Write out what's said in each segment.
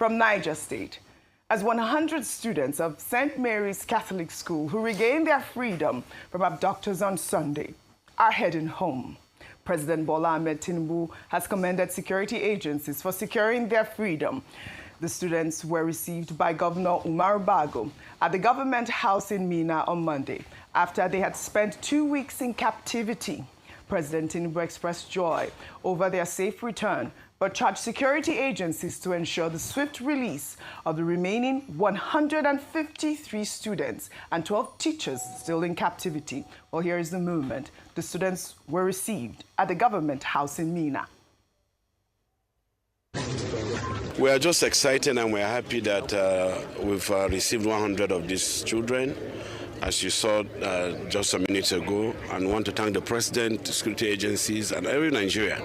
from Niger State, as 100 students of St. Mary's Catholic School who regained their freedom from abductors on Sunday are heading home. President Bola Ahmed Tinubu has commended security agencies for securing their freedom. The students were received by Governor Umar Bago at the government house in Mina on Monday after they had spent 2 weeks in captivity. President Tinubu expressed joy over their safe return, but charged security agencies to ensure the swift release of the remaining 153 students and 12 teachers still in captivity. Well, here is the movement. The students were received at the government house in Mina. We are just excited and we're happy that we've received 100 of these children, as you saw just a minute ago, and want to thank the President, the security agencies, and every Nigerian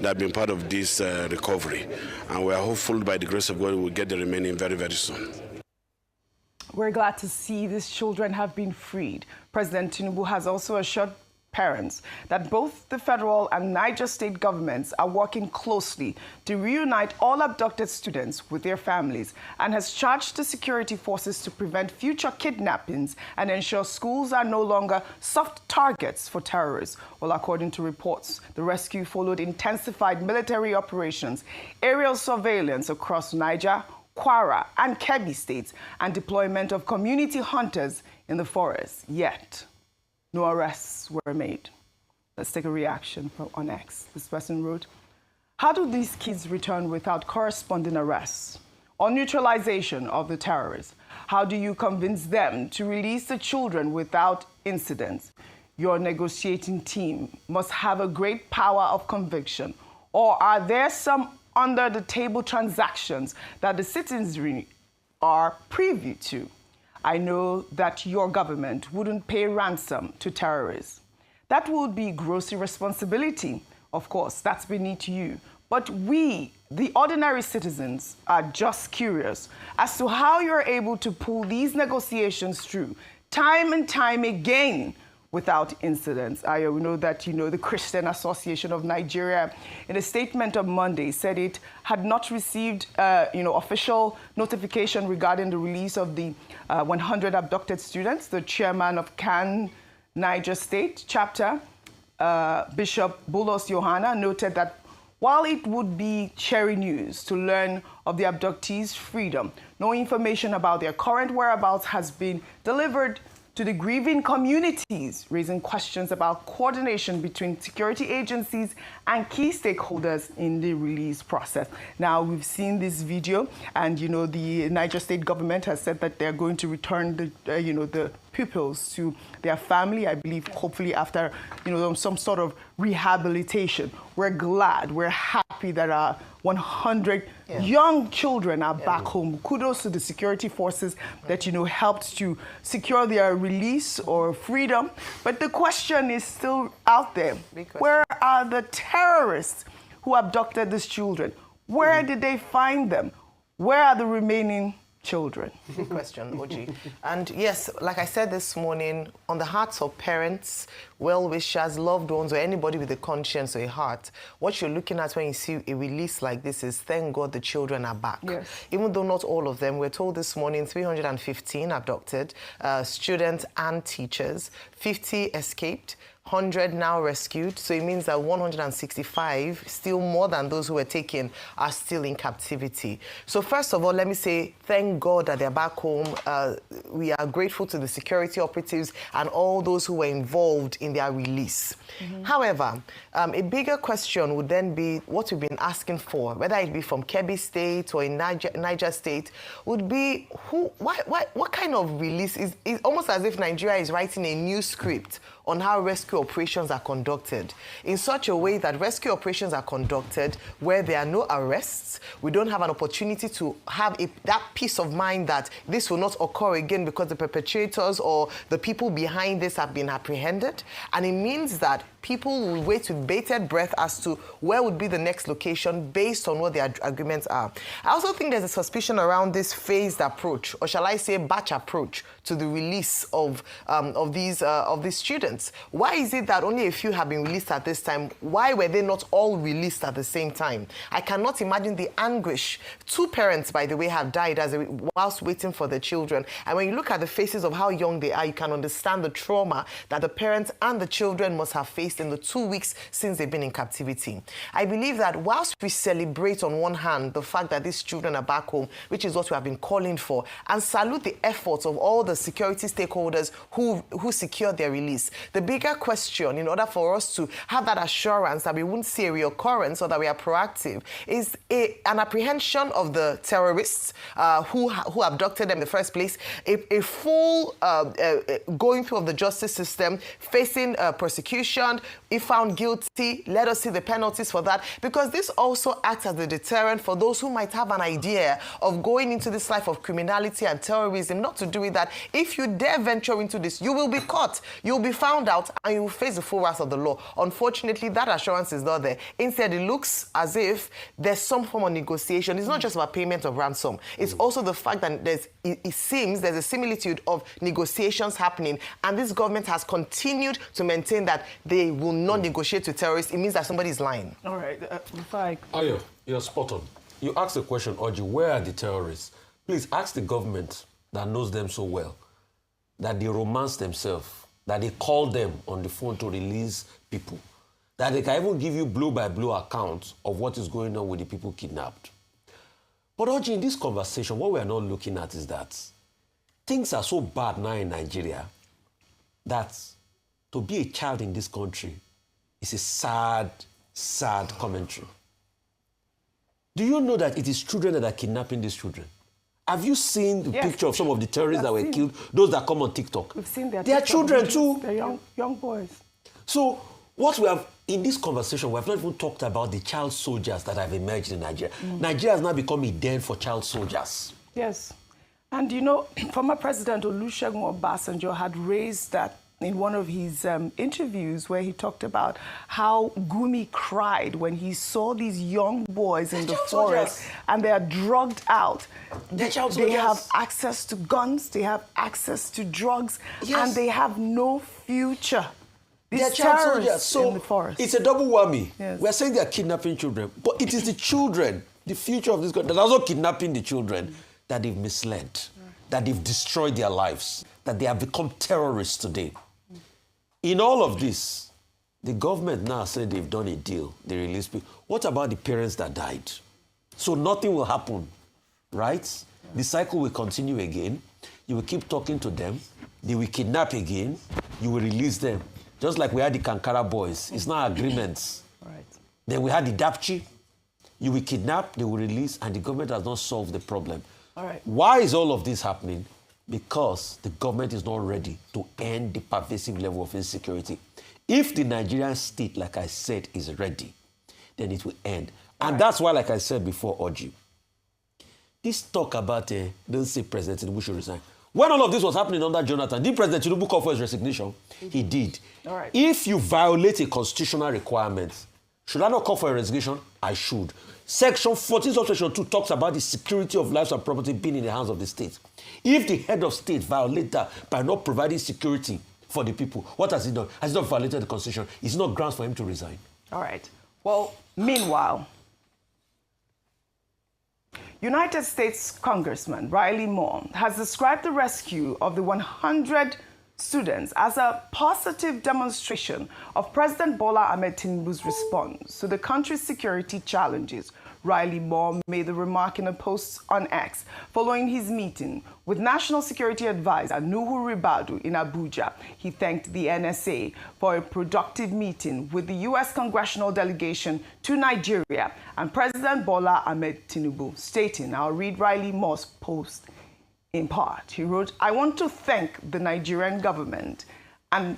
that have been part of this recovery. And we are hopeful by the grace of God we'll get the remaining very, very soon. We're glad to see these children have been freed. President Tinubu has also assured parents that both the federal and Niger state governments are working closely to reunite all abducted students with their families, and has charged the security forces to prevent future kidnappings and ensure schools are no longer soft targets for terrorists. Well, according to reports, the rescue followed intensified military operations, aerial surveillance across Niger, Kwara and Kebbi states, and deployment of community hunters in the forest. Yet, no arrests were made. Let's take a reaction on X. This person wrote, "How do these kids return without corresponding arrests or neutralization of the terrorists? How do you convince them to release the children without incidents? Your negotiating team must have a great power of conviction. Or are there some under-the-table transactions that the citizenry are privy to? I know that your government wouldn't pay ransom to terrorists. That would be gross irresponsibility. Of course, that's beneath you. But we, the ordinary citizens, are just curious as to how you're able to pull these negotiations through time and time again without incidents." I know that, the Christian Association of Nigeria, in a statement on Monday, said it had not received, official notification regarding the release of the 100 abducted students. The chairman of CAN Niger State chapter, Bishop Bulos Yohana, noted that while it would be cherry news to learn of the abductees' freedom, no information about their current whereabouts has been delivered to the grieving communities, raising questions about coordination between security agencies and key stakeholders in the release process. Now, we've seen this video, and, the Niger state government has said that they're going to return the pupils to their family, I believe, hopefully after, some sort of rehabilitation. We're glad, we're happy that our 100 young children are back home. Kudos to the security forces that, helped to secure their release or freedom. But the question is still out there. Where are the terrorists who abducted these children? Where did they find them? Where are the remaining children? Good question, Oji. And yes, like I said this morning, on the hearts of parents, well-wishers, loved ones, or anybody with a conscience or a heart, what you're looking at when you see a release like this is, thank God the children are back. Yes. Even though not all of them, we're told this morning 315 abducted, students and teachers, 50 escaped, 100 now rescued, so it means that 165, still more than those who were taken, are still in captivity. So first of all, let me say thank God that they're back home. We are grateful to the security operatives and all those who were involved in their release. However, a bigger question would then be what we've been asking for, whether it be from Kebbi State or in Niger State, would be what kind of release is almost as if Nigeria is writing a new script on how rescue operations are conducted in such a way that rescue operations are conducted where there are no arrests. We don't have an opportunity to have that peace of mind that this will not occur again because the perpetrators or the people behind this have been apprehended. And it means that people will wait with bated breath as to where would be the next location based on what their agreements are. I also think there's a suspicion around this phased approach, or shall I say batch approach, to the release of these students. Why is it that only a few have been released at this time? Why were they not all released at the same time? I cannot imagine the anguish. 2 parents, by the way, have died whilst waiting for their children. And when you look at the faces of how young they are, you can understand the trauma that the parents and the children must have faced in the 2 weeks since they've been in captivity. I believe that whilst we celebrate on one hand the fact that these children are back home, which is what we have been calling for, and salute the efforts of all the security stakeholders who secured their release, the bigger question, in order for us to have that assurance that we won't see a reoccurrence or that we are proactive, is an apprehension of the terrorists who abducted them in the first place, a full going through of the justice system, facing prosecution. If found guilty, let us see the penalties for that, because this also acts as a deterrent for those who might have an idea of going into this life of criminality and terrorism, not to do with that. If you dare venture into this, you will be caught, you'll be found out, and you will face the full wrath of the law. Unfortunately, that assurance is not there. Instead, it looks as if there's some form of negotiation. It's not just about payment of ransom. It's also the fact that it seems there's a similitude of negotiations happening, and this government has continued to maintain that they will not negotiate with terrorists. It means that somebody is lying. All right, Rufai. Ayo, you're spot on. You asked the question, Oji, where are the terrorists? Please ask the government that knows them so well, that they romance themselves, that they call them on the phone to release people, that they can even give you blow-by-blow accounts of what is going on with the people kidnapped. But Oji, in this conversation, what we are not looking at is that things are so bad now in Nigeria that to be a child in this country is a sad, sad commentary. Do you know that it is children that are kidnapping these children? Have you seen the picture of some of the terrorists that were killed? Those that come on TikTok. We've seen their They are children too. They're young boys. So what we have in this conversation, we have not even talked about the child soldiers that have emerged in Nigeria. Nigeria has now become a den for child soldiers. Yes. And you know, former President Olusegun Obasanjo had raised that in one of his interviews, where he talked about how Gumi cried when he saw these young boys in the forest and they are drugged out. They have access to guns, they have access to drugs, and they have no future. These terrorists in the forest. It's a double whammy. Yes. We're saying they're kidnapping children, but it is the children, the future of this country, that are also kidnapping the children, that they've misled, that they've destroyed their lives, that they have become terrorists today. In all of this, the government now said they've done a deal. They released people. What about the parents that died? So nothing will happen, right? The cycle will continue again. You will keep talking to them. They will kidnap again. You will release them. Just like we had the Kankara boys. It's not agreements. Right. Then we had the Dapchi. You will kidnap, they will release, and the government has not solved the problem. All right. Why is all of this happening? Because the government is not ready to end the pervasive level of insecurity. If the Nigerian state, like I said, is ready, then it will end. And that's why, like I said before, Oji, this talk about, don't say President Tinubu should resign. When all of this was happening under Jonathan, did President Tinubu call for his resignation? He did. All right. If you violate a constitutional requirement, should I not call for a resignation? I should. Section 14 of Section 2 talks about the security of lives and property being in the hands of the state. If the head of state violates that by not providing security for the people, what has he done? Has he not violated the Constitution? It's not grounds for him to resign. All right. Well, meanwhile, United States Congressman Riley Moore has described the rescue of the 100 students as a positive demonstration of President Bola Ahmed Tinubu's response to the country's security challenges. Riley Moore made the remark in a post on X following his meeting with National Security Advisor Nuhu Ribadu in Abuja. He thanked the NSA for a productive meeting with the U.S. congressional delegation to Nigeria and President Bola Ahmed Tinubu, stating, I'll read Riley Moore's post in part. He wrote, I want to thank the Nigerian government and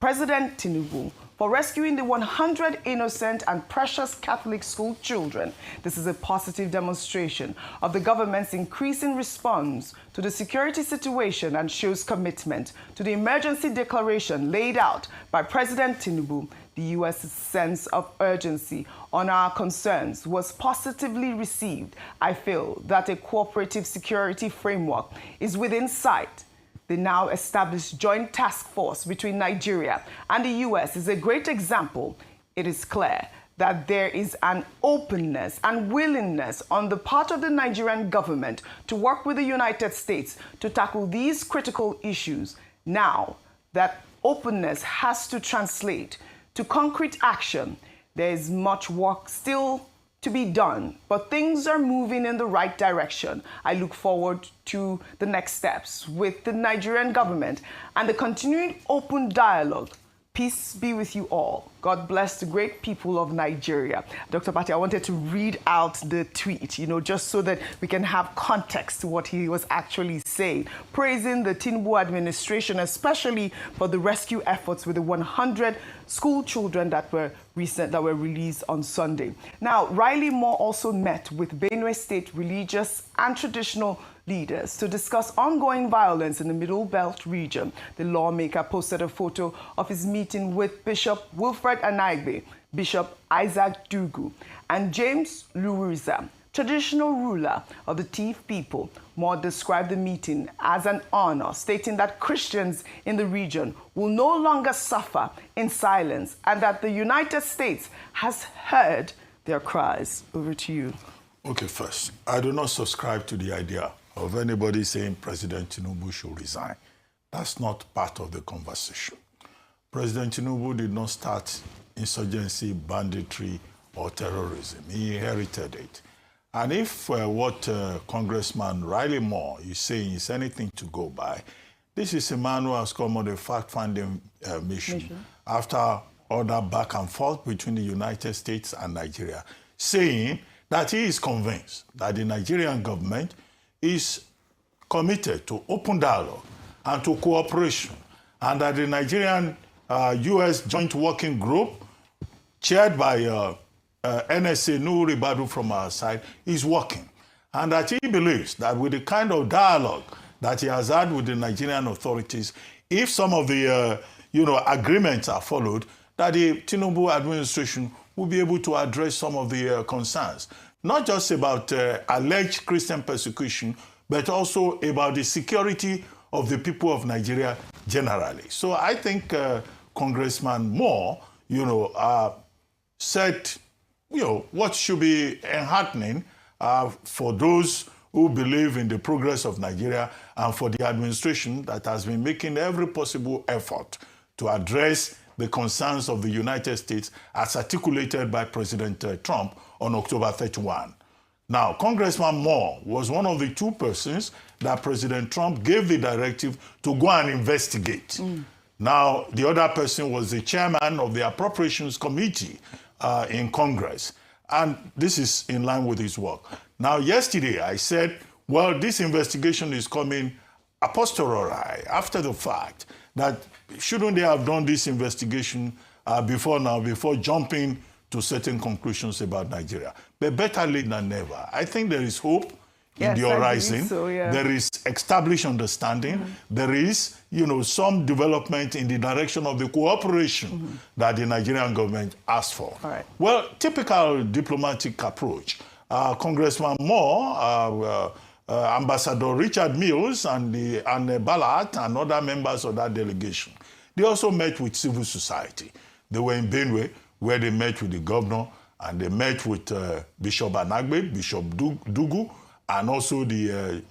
President Tinubu for rescuing the 100 innocent and precious Catholic school children. This is a positive demonstration of the government's increasing response to the security situation and shows commitment to the emergency declaration laid out by President Tinubu. the U.S.'s sense of urgency on our concerns was positively received, I feel that a cooperative security framework is within sight. The now established joint task force between Nigeria and the U.S. is a great example. It is clear that there is an openness and willingness on the part of the Nigerian government to work with the United States to tackle these critical issues. Now, that openness has to translate to concrete action. There is much work still to be done, but things are moving in the right direction. I look forward to the next steps with the Nigerian government and the continuing open dialogue. Peace be with you all. God bless the great people of Nigeria. Dr. Abati, I wanted to read out the tweet, just so that we can have context to what he was actually saying, praising the Tinubu administration, especially for the rescue efforts with the 100 school children that were released on Sunday. Now, Riley Moore also met with Benue State religious and traditional leaders to discuss ongoing violence in the Middle Belt region. The lawmaker posted a photo of his meeting with Bishop Wilfred Anaigbe, Bishop Isaac Dugu, and James Luriza, traditional ruler of the Tiv people. Moore described the meeting as an honor, stating that Christians in the region will no longer suffer in silence and that the United States has heard their cries. Over to you. Okay, first, I do not subscribe to the idea of anybody saying President Tinubu should resign. That's not part of the conversation. President Tinubu did not start insurgency, banditry, or terrorism. He inherited it. And if what Congressman Riley Moore is saying is anything to go by, this is a man who has come on a fact-finding mission after all that back and forth between the United States and Nigeria, saying that he is convinced that the Nigerian government is committed to open dialogue and to cooperation, and that the Nigerian U.S. Joint Working Group, chaired by NSA Nuri Badu from our side, is working. And that he believes that with the kind of dialogue that he has had with the Nigerian authorities, if some of the agreements are followed, that the Tinubu administration will be able to address some of the concerns, not just about alleged Christian persecution, but also about the security of the people of Nigeria generally. So I think Congressman Moore, said, what should be enheartening for those who believe in the progress of Nigeria and for the administration that has been making every possible effort to address the concerns of the United States as articulated by President Trump on October 31. Now, Congressman Moore was one of the two persons that President Trump gave the directive to go and investigate. Now, the other person was the chairman of the Appropriations Committee in Congress. And this is in line with his work. Now, yesterday I said, well, this investigation is coming a posteriori, after the fact, that shouldn't they have done this investigation before jumping to certain conclusions about Nigeria? But better late than never. I think there is hope in the horizon. So, yeah. There is established understanding. There is, some development in the direction of the cooperation that the Nigerian government asked for. All right. Well, typical diplomatic approach. Congressman Moore, Ambassador Richard Mills, and Ballard and other members of that delegation, they also met with civil society. They were in Benue, where they met with the governor, and they met with Bishop Anagbe, Bishop Dugu, and also the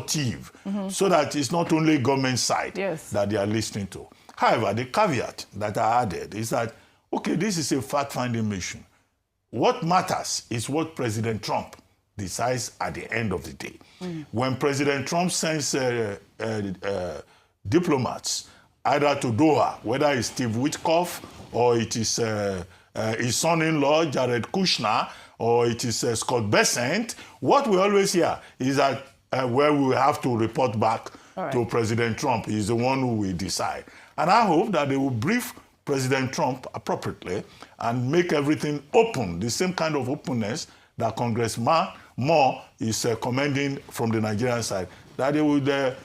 Tiv, so that it's not only government side that they are listening to. However, the caveat that I added is that, okay, this is a fact-finding mission. What matters is what President Trump decides at the end of the day. When President Trump sends diplomats either to Doha, whether it's Steve Witkoff or it is his son-in-law, Jared Kushner, or it is Scott Bessent, what we always hear is that where we have to report back to President Trump. He's the one who will decide. And I hope that they will brief President Trump appropriately and make everything open, the same kind of openness that Congressman Moore is commending from the Nigerian side, that they would, and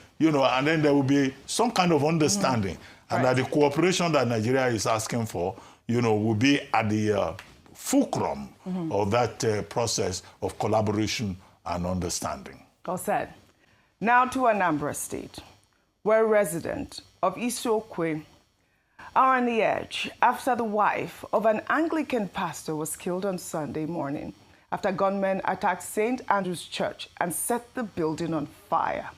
then there will be some kind of understanding, and that the cooperation that Nigeria is asking for, will be at the fulcrum of that process of collaboration and understanding. Well said. Now to Anambra State, where residents of Isiokwe are on the edge after the wife of an Anglican pastor was killed on Sunday morning after gunmen attacked St. Andrew's Church and set the building on fire.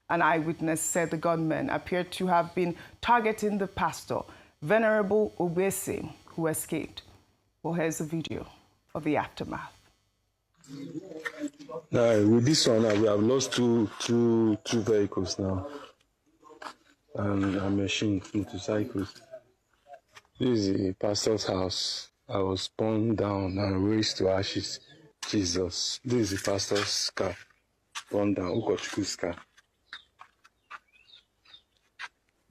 An eyewitness said the gunmen appeared to have been targeting the pastor, Venerable Obese, who escaped. Well, here's a video of the aftermath. With this one, we have lost two vehicles now, and a machine, motorcycles. This is the pastor's house. I was burned down and razed to ashes. Jesus. This is the pastor's car. Burned down. Ukochuku's car.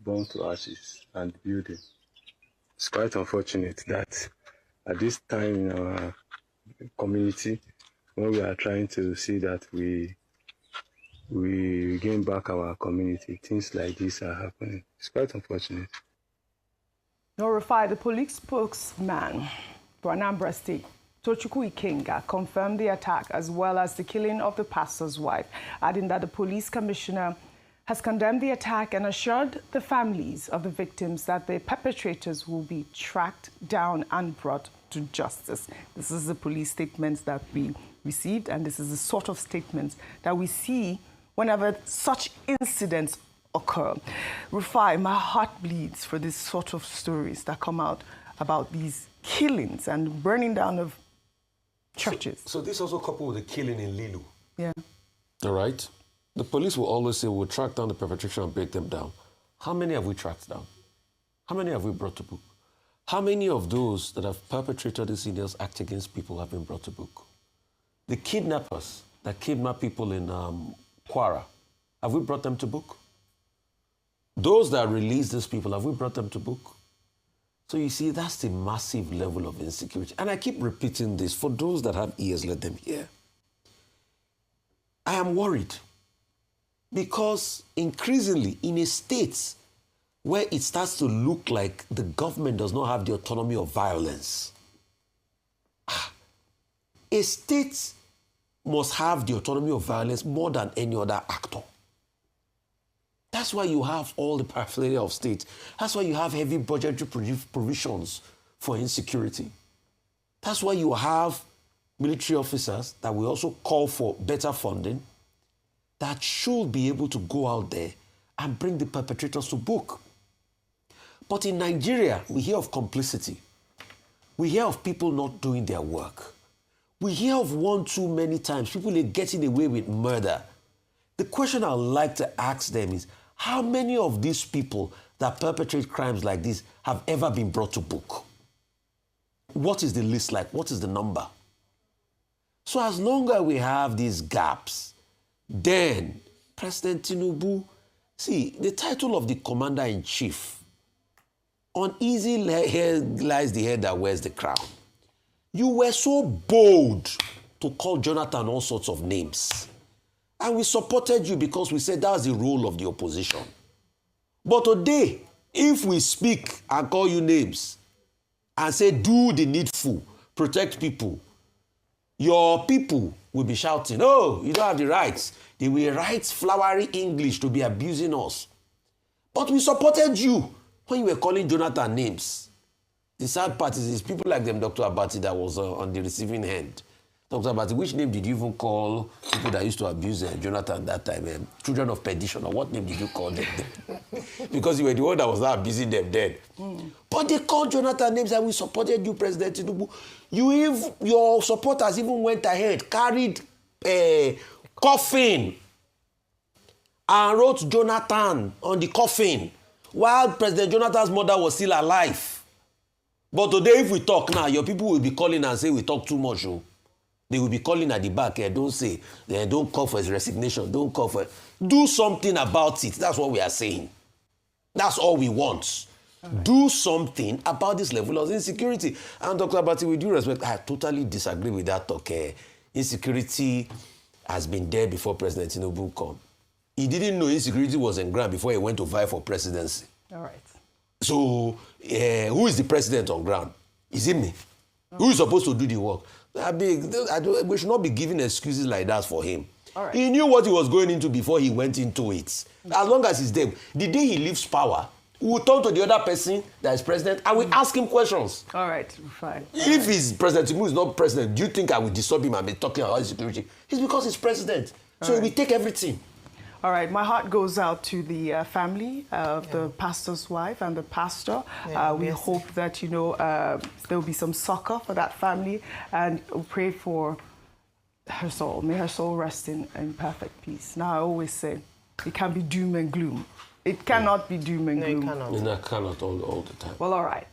Burned to ashes and the building. It's quite unfortunate that at this time in our community, when we are trying to see that we gain back our community, things like this are happening. It's quite unfortunate. Rufai, the police spokesman for Anambra State, Tochukwu Ikenga, confirmed the attack as well as the killing of the pastor's wife, adding that the police commissioner has condemned the attack and assured the families of the victims that the perpetrators will be tracked down and brought to justice. This is the police statements that we received, and this is the sort of statements that we see whenever such incidents occur. Rufai, my heart bleeds for this sort of stories that come out about these killings and burning down of churches. So this also coupled with the killing in Lilu. Yeah. All right? The police will always say, we'll track down the perpetration and break them down. How many have we tracked down? How many have we brought to book? How many of those that have perpetrated these heinous acts against people have been brought to book? The kidnappers that kidnap people in Kwara, have we brought them to book? Those that release these people, have we brought them to book? So you see, that's the massive level of insecurity. And I keep repeating this. For those that have ears, let them hear. I am worried because increasingly in a state where it starts to look like the government does not have the autonomy of violence, a state must have the autonomy of violence more than any other actor. That's why you have all the paraphernalia of state. That's why you have heavy budgetary provisions for insecurity. That's why you have military officers that will also call for better funding that should be able to go out there and bring the perpetrators to book. But in Nigeria, we hear of complicity. We hear of people not doing their work. We hear of one too many times, people are getting away with murder. The question I'd like to ask them is, how many of these people that perpetrate crimes like this have ever been brought to book? What is the list like? What is the number? So as long as we have these gaps, then President Tinubu, see, the title of the commander-in-chief, on easy head lies the head that wears the crown. You were so bold to call Jonathan all sorts of names. And we supported you because we said that's the role of the opposition. But today, if we speak and call you names and say, do the needful, protect people, your people will be shouting, oh, you don't have the rights. They will write flowery English to be abusing us. But we supported you when you were calling Jonathan names. The sad part is people like them, Dr. Abati, that was on the receiving end. Dr. Abati, which name did you even call people that used to abuse Jonathan that time? Children of perdition, or what name did you call them? Because you were the one that was not abusing them then. But they called Jonathan names and we supported you, President Tinubu. Your supporters even went ahead, carried a coffin and wrote Jonathan on the coffin while President Jonathan's mother was still alive. But today, if we talk now, your people will be calling and say we talk too much. Oh. They will be calling at the back. Don't say, don't call for his resignation. Don't call for it. Do something about it. That's what we are saying. That's all we want. Right. Do something about this level of insecurity. And Dr. Abati, with due respect, I totally disagree with that talk. Insecurity has been there before President Tinubu come. He didn't know insecurity was in ground before he went to vie for presidency. All right. So, who is the president on ground? Is it me? Who is supposed to do the work? We should not be giving excuses like that for him. All right. He knew what he was going into before he went into it. As long as he's there, the day he leaves power, we will turn to the other person that is president and we ask him questions. All right, fine. If he's President Tinubu is not president, do you think I will disturb him and be talking about security? It's because he's president. So he will take everything. All right, my heart goes out to the family of the pastor's wife and the pastor. We hope that, you know, there will be some succor for that family, and we pray for her soul. May her soul rest in perfect peace. Now, I always say, it can be doom and gloom. It cannot be doom and gloom. No, it cannot. And I cannot all the time. Well, all right.